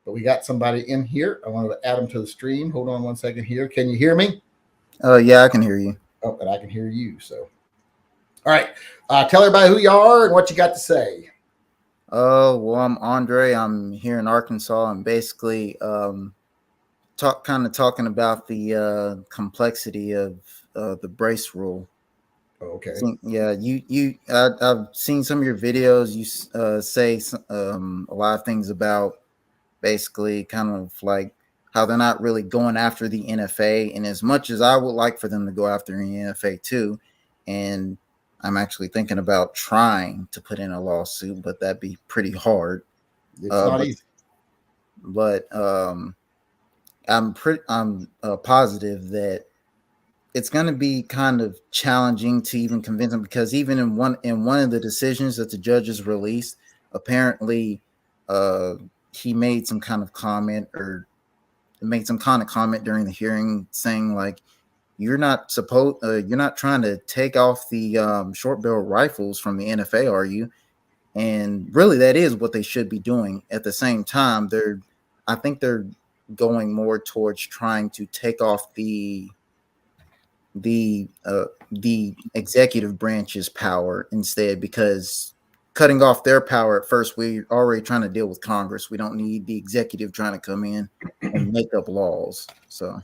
but we got somebody in here. I wanted to add them to the stream. Hold on one second here. Can you hear me? Yeah, I can hear you. Oh, and I can hear you. So, all right. Tell everybody who you are and what you got to say. Well, I'm Andre. I'm here in Arkansas, and basically, talking about the complexity of the brace rule. Okay. I've seen some of your videos. You say a lot of things about basically kind of like how they're not really going after the NFA, and as much as I would like for them to go after the NFA too, and I'm actually thinking about trying to put in a lawsuit, but that'd be pretty hard. It's not easy. But I'm positive that it's going to be kind of challenging to even convince them, because even in one of the decisions that the judges released, apparently he made some kind of comment during the hearing saying like, you're not trying to take off the short barrel rifles from the NFA, are you? And really that is what they should be doing. At the same time, I think they're going more towards trying to take off the executive branch's power instead, because cutting off their power at first, we're already trying to deal with Congress. We don't need the executive trying to come in and make up laws. So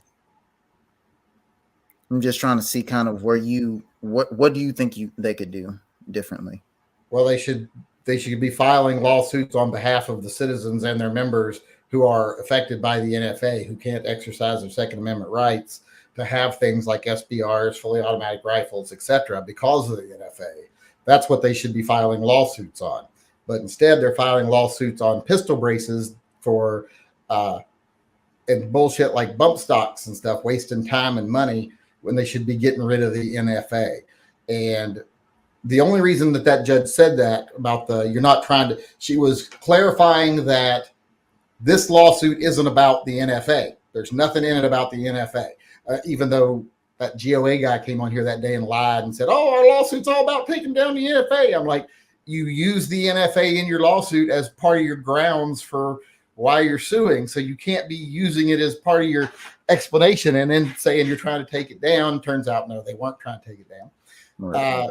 I'm just trying to see kind of what do you think they could do differently? Well, they should be filing lawsuits on behalf of the citizens and their members who are affected by the NFA, who can't exercise their Second Amendment rights to have things like SBRs, fully automatic rifles, etc., because of the NFA. That's what they should be filing lawsuits on. But instead, they're filing lawsuits on pistol braces for and bullshit like bump stocks and stuff, wasting time and money when they should be getting rid of the NFA. And the only reason that judge said that about she was clarifying that this lawsuit isn't about the NFA. There's nothing in it about the NFA. Even though that GOA guy came on here that day and lied and said, oh, our lawsuit's all about taking down the NFA. I'm like, you use the NFA in your lawsuit as part of your grounds for why you're suing. So you can't be using it as part of your explanation and then saying you're trying to take it down. Turns out, no, they weren't trying to take it down. Right.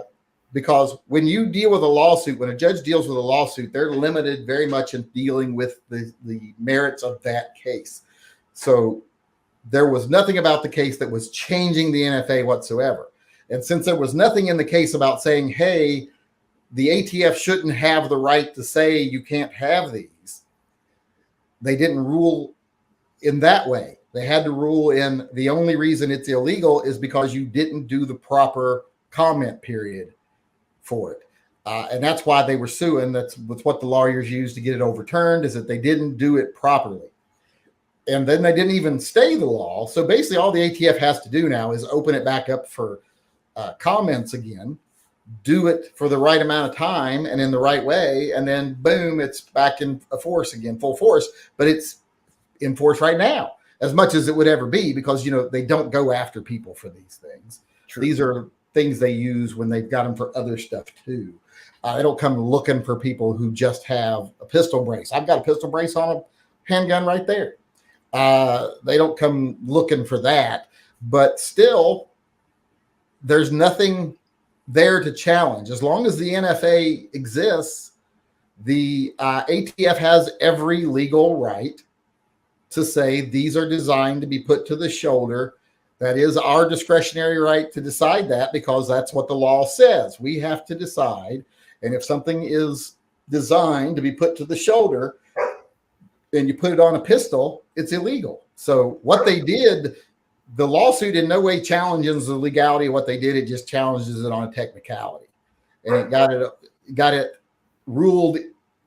Because when you deal with a lawsuit, when a judge deals with a lawsuit, they're limited very much in dealing with the merits of that case. So there was nothing about the case that was changing the NFA whatsoever. And since there was nothing in the case about saying, hey, the ATF shouldn't have the right to say you can't have these, they didn't rule in that way. They had to rule in the only reason it's illegal is because you didn't do the proper comment period for it. And that's why they were suing. That's what the lawyers used to get it overturned, is that they didn't do it properly. And then they didn't even stay the law. So basically all the ATF has to do now is open it back up for comments again, do it for the right amount of time and in the right way. And then boom, it's back in force again, full force, but it's in force right now as much as it would ever be, because, they don't go after people for these things. True. These are things they use when they've got them for other stuff too. They don't come looking for people who just have a pistol brace. I've got a pistol brace on a handgun right there. They don't come looking for that, but still there's nothing there to challenge. As long as the NFA exists, the ATF has every legal right to say these are designed to be put to the shoulder. That is our discretionary right to decide that, because that's what the law says. We have to decide. And if something is designed to be put to the shoulder and you put it on a pistol, it's illegal. So what they did, the lawsuit in no way challenges the legality of what they did. It just challenges it on a technicality. And it got it ruled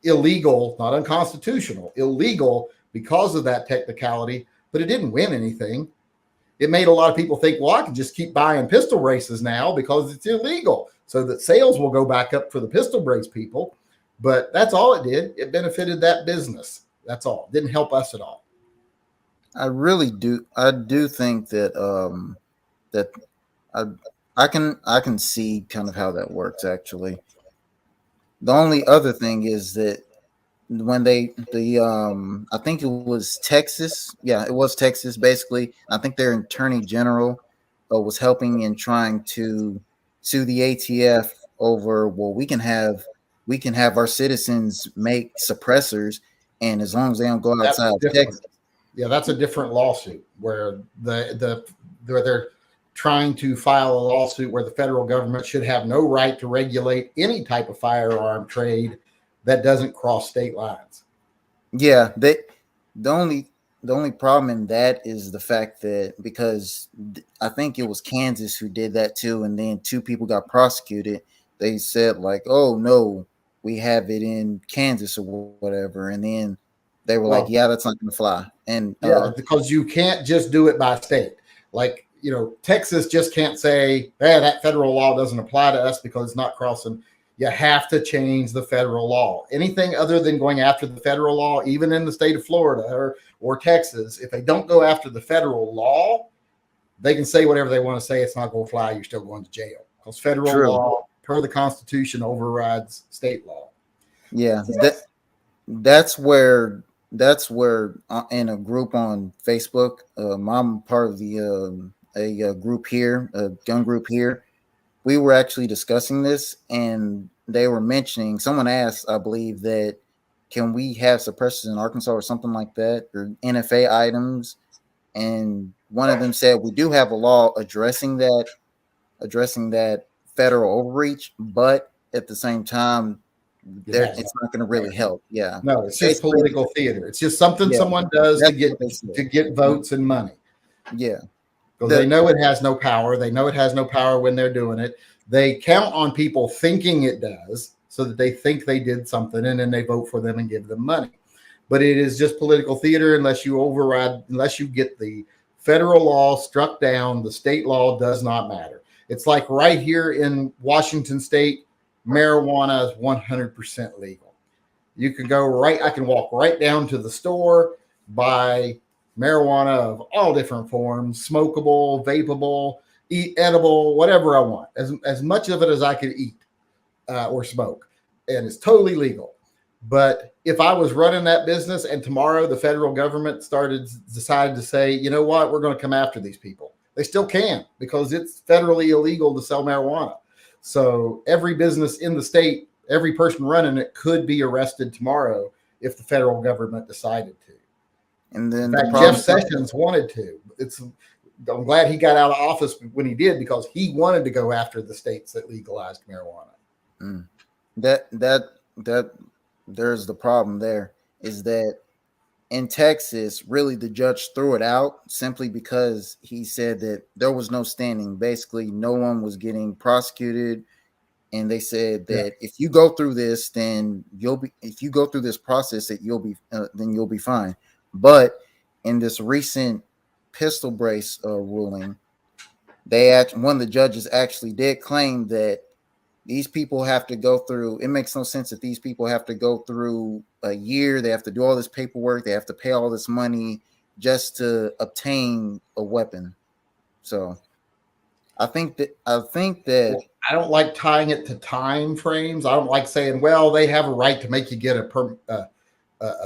illegal, not unconstitutional, illegal because of that technicality, but it didn't win anything. It made a lot of people think, well, I can just keep buying pistol braces now because it's illegal, so that sales will go back up for the pistol brace people. But that's all it did. It benefited that business. That's all. It didn't help us at all. I really do. I do think that that I can see kind of how that works. Actually, the only other thing is that when I think it was Texas. Yeah, it was Texas. Basically, I think their attorney general was helping in trying to sue the ATF over. Well, we can have our citizens make suppressors, and as long as they don't go That's outside of different. Texas. Yeah, that's a different lawsuit where they're trying to file a lawsuit where the federal government should have no right to regulate any type of firearm trade that doesn't cross state lines. Yeah, the only the only problem in that is the fact that because I think it was Kansas who did that too, and then two people got prosecuted. They said like, "Oh no, we have it in Kansas or whatever," and then they were like, Well, "Yeah, that's not going to fly." And yeah, because you can't just do it by state. Like, Texas just can't say, hey, that federal law doesn't apply to us because it's not crossing. You have to change the federal law. Anything other than going after the federal law, even in the state of Florida or Texas, if they don't go after the federal law, they can say whatever they want to say. It's not going to fly. You're still going to jail because federal true, law, per the Constitution, overrides state law. yeah, that's where in a group on Facebook, I'm part of a group here, a gun group here. We were actually discussing this, and they were mentioning, someone asked, I believe, that can we have suppressors in Arkansas or something like that, or NFA items? And one of them said we do have a law addressing that federal overreach, but at the same time, It there has it's not going to really help. Yeah, no, it's just basically, political theater. It's just something yeah, someone does to that's get what they said. votes and money. Yeah, Because they the know it has no power. They know it has no power when they're doing it. They count on people thinking it does so that they think they did something and then they vote for them and give them money. But it is just political theater unless you get the federal law struck down, the state law does not matter. It's like right here in Washington state, marijuana is 100% legal. You can go right, I can walk right down to the store, buy marijuana of all different forms, smokable, vapable, eat edible, whatever I want, as much of it as I could eat or smoke. And it's totally legal. But if I was running that business and tomorrow the federal government decided to say, you know what, we're going to come after these people, they still can because it's federally illegal to sell marijuana. So every business in the state, every person running it could be arrested tomorrow if the federal government decided to. and In then the fact, Jeff problem. Sessions wanted to. I'm glad he got out of office when he did because he wanted to go after the states that legalized marijuana. Mm, that there's the problem there is that in Texas, really the judge threw it out simply because he said that there was no standing. Basically, no one was getting prosecuted. And they said Yeah. that if you go through this, then if you go through this process, that then you'll be fine. But in this recent pistol brace ruling, one of the judges actually did claim that these people have to go through. It makes no sense that these people have to go through a year. They have to do all this paperwork. They have to pay all this money just to obtain a weapon. So I think that Well, I don't like tying it to time frames. I don't like saying, well, they have a right to make you get a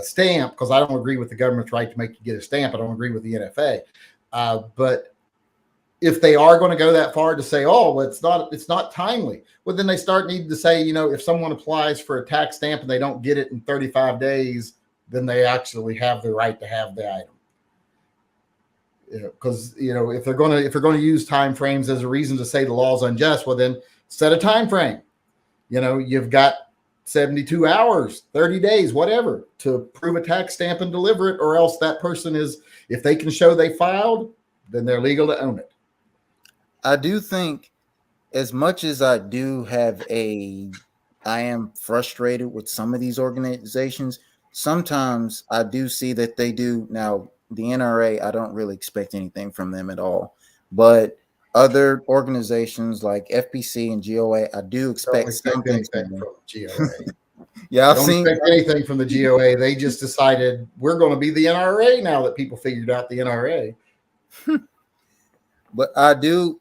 stamp because I don't agree with the government's right to make you get a stamp. I don't agree with the NFA. But if they are going to go that far to say, oh, well, it's not timely, well, then they start needing to say, if someone applies for a tax stamp and they don't get it in 35 days, then they actually have the right to have the item. Because if they're going to use time frames as a reason to say the law is unjust, well, then set a time frame. You've got 72 hours, 30 days, whatever, to prove a tax stamp and deliver it, or else that person is, if they can show they filed, then they're legal to own it. I do think, as much as I am frustrated with some of these organizations. Sometimes I do see that they do. Now, the NRA, I don't really expect anything from them at all. But other organizations like FPC and GOA, I do Don't expect expect something anything from them. from GOA. Yeah, I've Don't seen, expect anything from the GOA. They just decided we're going to be the NRA now that people figured out the NRA. but I do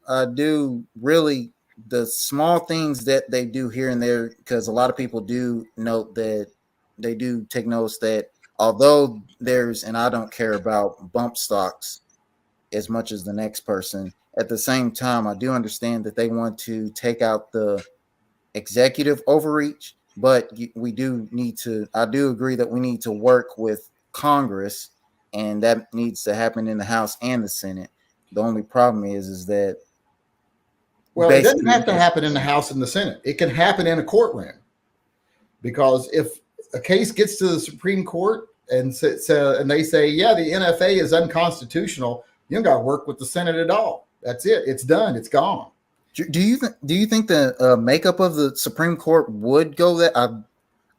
really, the small things that they do here and there, because a lot of people do note that do take notice that although there's, and I don't care about bump stocks as much as the next person, at the same time, I do understand that they want to take out the executive overreach, but we do need to, I do agree that we need to work with Congress, and that needs to happen in the House and the Senate. The only problem is that, well, it doesn't have to happen in the House and the Senate. It can happen in a courtroom, because if a case gets to the Supreme Court and they say, yeah, the NFA is unconstitutional, you don't got to work with the Senate at all. That's it. It's done. It's gone. Do you think the makeup of the Supreme Court would go that?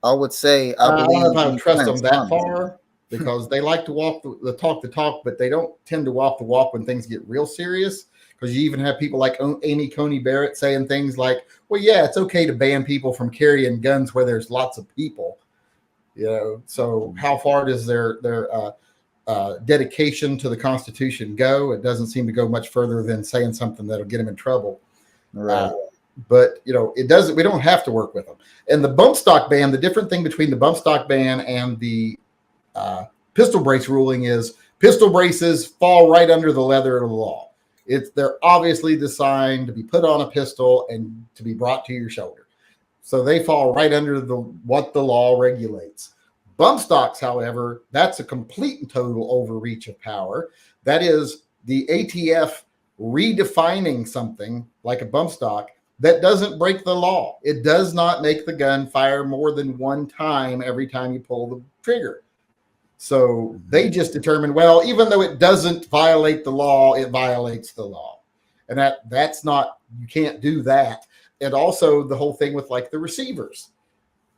I would say I don't know if I believe would trust them that far, because they like to walk the talk, but they don't tend to walk the walk when things get real serious. Because you even have people like Amy Coney Barrett saying things like, well, yeah, it's okay to ban people from carrying guns where there's lots of people. So how far does their dedication to the Constitution go? It doesn't seem to go much further than saying something that'll get them in trouble. Right. But it doesn't. We don't have to work with them. And the bump stock ban, the different thing between the bump stock ban and the pistol brace ruling is pistol braces fall right under the letter of the law. They're obviously designed to be put on a pistol and to be brought to your shoulder. So they fall right under what the law regulates. Bump stocks, however, that's a complete and total overreach of power. That is the ATF redefining something like a bump stock that doesn't break the law. It does not make the gun fire more than one time every time you pull the trigger. So they just determined, well, even though it doesn't violate the law, it violates the law. And that's not, you can't do that. And also the whole thing with like the receivers,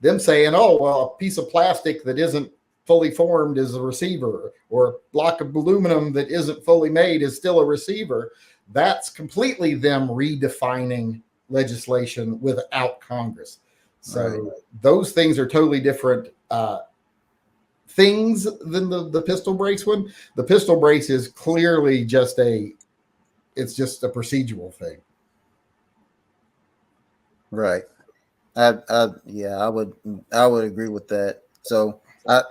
them saying, oh, well, a piece of plastic that isn't fully formed is a receiver, or a block of aluminum that isn't fully made is still a receiver. That's completely them redefining legislation without Congress. So those things are totally different things than the pistol brace one. The pistol brace is clearly just it's just a procedural thing. Right. I would agree with that. So I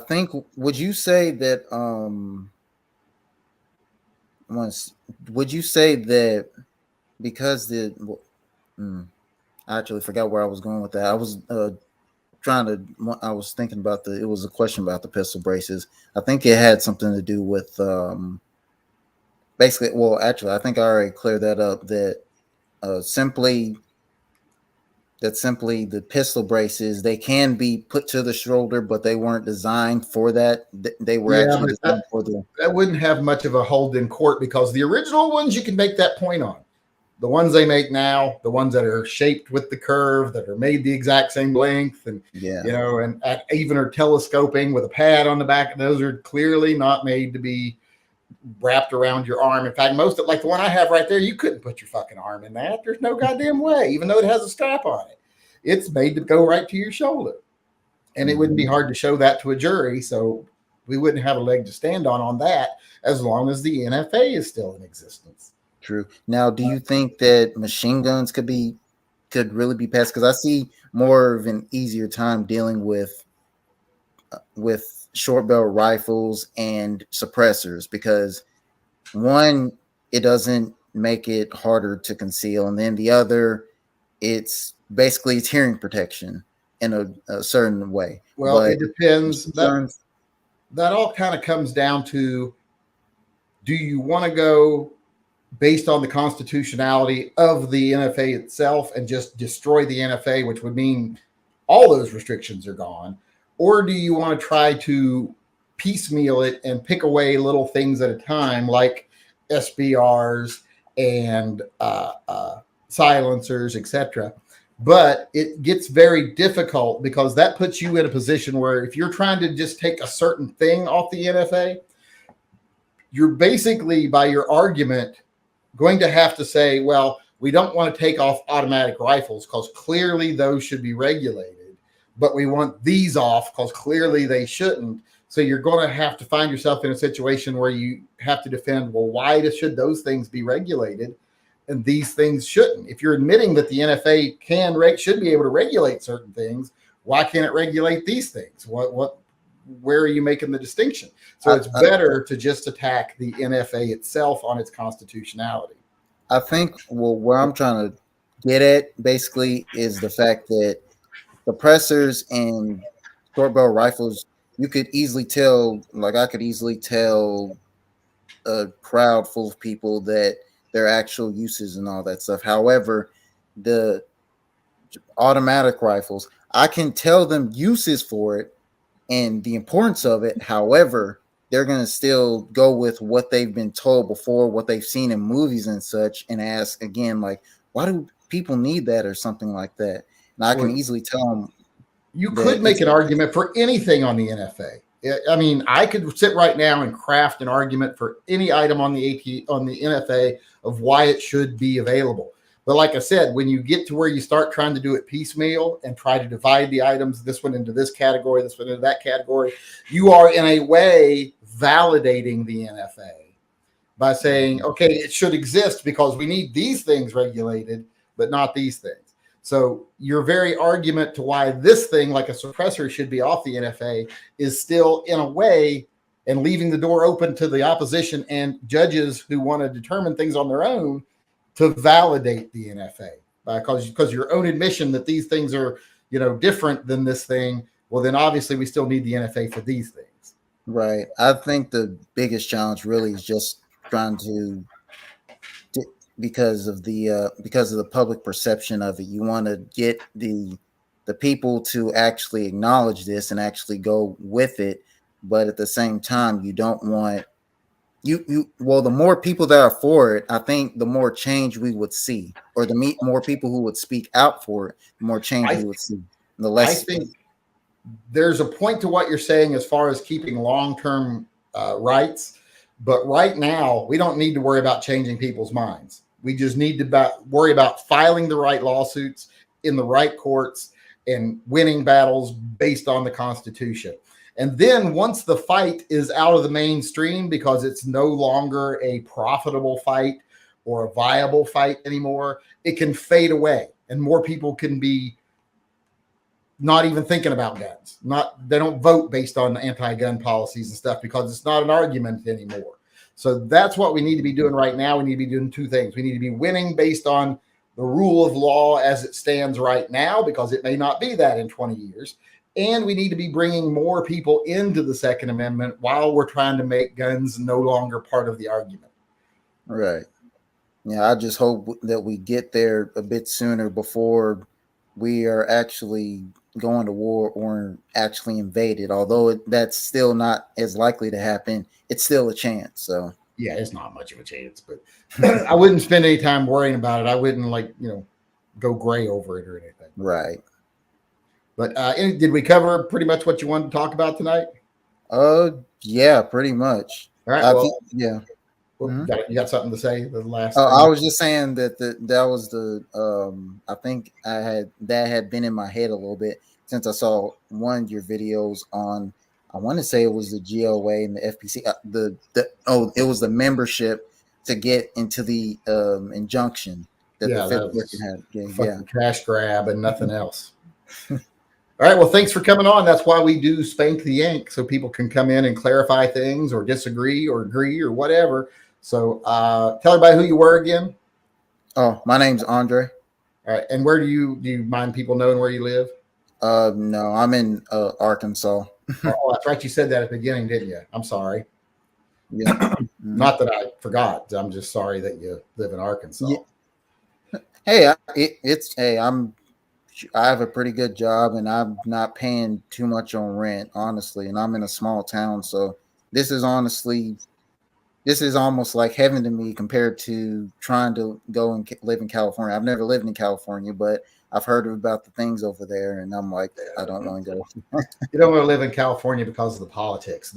think, would you say that would you say that because I actually forgot where I was going with that. I was I was thinking about it was a question about the pistol braces. I think it had something to do with basically, well, actually, I think I already cleared that up, that simply the pistol braces, they can be put to the shoulder, but they weren't designed for that. They were actually designed for that wouldn't have much of a hold in court, because the original ones you can make that point on. The ones they make now, the ones that are shaped with the curve, that are made the exact same length, and and even are telescoping with a pad on the back, those are clearly not made to be wrapped around your arm. In fact, most of, like the one I have right there, you couldn't put your fucking arm in that. There's no goddamn way, even though it has a strap on it. It's made to go right to your shoulder. And it wouldn't be hard to show that to a jury. So we wouldn't have a leg to stand on that, as long as the NFA is still in existence. True. Now, do you think that machine guns could really be passed? Because I see more of an easier time dealing with short barrel rifles and suppressors, because one, it doesn't make it harder to conceal, and then the other, it's basically it's hearing protection in a certain way. Well, it depends. That all kind of comes down to, do you want to go based on the constitutionality of the NFA itself and just destroy the NFA, which would mean all those restrictions are gone? Or do you want to try to piecemeal it and pick away little things at a time, like SBRs and silencers, etc.? But it gets very difficult, because that puts you in a position where if you're trying to just take a certain thing off the NFA, you're basically, by your argument, going to have to say, well, we don't want to take off automatic rifles because clearly those should be regulated, but we want these off because clearly they shouldn't. So you're going to have to find yourself in a situation where you have to defend, well, why should those things be regulated and these things shouldn't? If you're admitting that the NFA should be able to regulate certain things, why can't it regulate these things? Where are you making the distinction? So it's better to just attack the NFA itself on its constitutionality. I think, well, where I'm trying to get at basically is the fact that suppressors and short barrel rifles, you could easily tell, like I could easily tell a crowd full of people that their actual uses and all that stuff. However, the automatic rifles, I can tell them uses for it and the importance of it. However, they're going to still go with what they've been told before, what they've seen in movies and such, and ask again, like, why do people need that or something like that? And I can easily tell them. You could make an argument for anything on the NFA. I mean, I could sit right now and craft an argument for any item on the NFA of why it should be available. But like I said, when you get to where you start trying to do it piecemeal and try to divide the items, this one into this category, this one into that category, you are in a way validating the NFA by saying, okay, it should exist because we need these things regulated, but not these things. So your very argument to why this thing, like a suppressor, should be off the NFA is still in a way and leaving the door open to the opposition and judges who want to determine things on their own to validate the NFA because your own admission that these things are, different than this thing. Well, then obviously we still need the NFA for these things. Right. I think the biggest challenge really is just trying to because of the public perception of it. You want to get the people to actually acknowledge this and actually go with it, but at the same time, you don't want the more people that are for it, I think the more change we would see, or the more people who would speak out for it, the more change we would see. The less. I think there's a point to what you're saying as far as keeping long-term rights. But right now, we don't need to worry about changing people's minds. We just need to worry about filing the right lawsuits in the right courts and winning battles based on the Constitution. And then once the fight is out of the mainstream because it's no longer a profitable fight or a viable fight anymore, it can fade away and more people can be not even thinking about guns. They don't vote based on anti-gun policies and stuff because it's not an argument anymore. So that's what we need to be doing right now. We need to be doing two things. We need to be winning based on the rule of law as it stands right now, because it may not be that in 20 years. And we need to be bringing more people into the Second Amendment while we're trying to make guns no longer part of the argument. Right. Yeah, I just hope that we get there a bit sooner before we are actually going to war or actually invaded. Although that's still not as likely to happen, it's still a chance. So yeah, it's not much of a chance, but I wouldn't spend any time worrying about it. I wouldn't go gray over it or anything. Right. But did we cover pretty much what you wanted to talk about tonight? Yeah, pretty much. All right. Yeah. Well, you got something to say? The last. I was just saying that that was I think that had been in my head a little bit since I saw one of your videos on. I want to say it was the GOA and the FPC. It was the membership to get into the injunction that the Fifth Circuit had. Yeah, cash grab and nothing else. All right. Well, thanks for coming on. That's why we do Spank the Yank, so people can come in and clarify things or disagree or agree or whatever. So tell everybody who you were again. Oh, my name's Andre. All right. And where do you mind people knowing where you live? No, I'm in Arkansas. Oh, that's right. You said that at the beginning, didn't you? I'm sorry. Yeah. Not that I forgot. I'm just sorry that you live in Arkansas. Yeah. Hey, I have a pretty good job and I'm not paying too much on rent, honestly. And I'm in a small town. So this is almost like heaven to me compared to trying to go and live in California. I've never lived in California, but I've heard about the things over there. And I'm like, I don't want to go. You don't want to live in California because of the politics.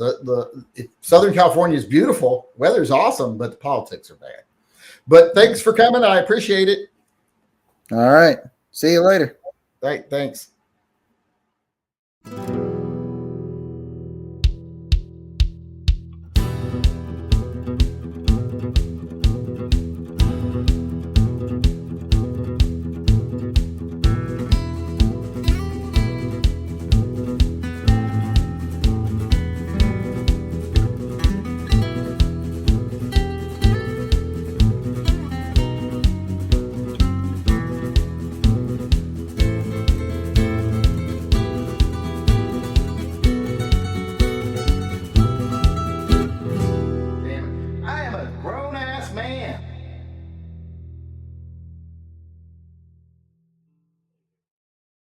Southern California is beautiful. Weather's awesome, but the politics are bad. But thanks for coming. I appreciate it. All right. See you later. Thanks.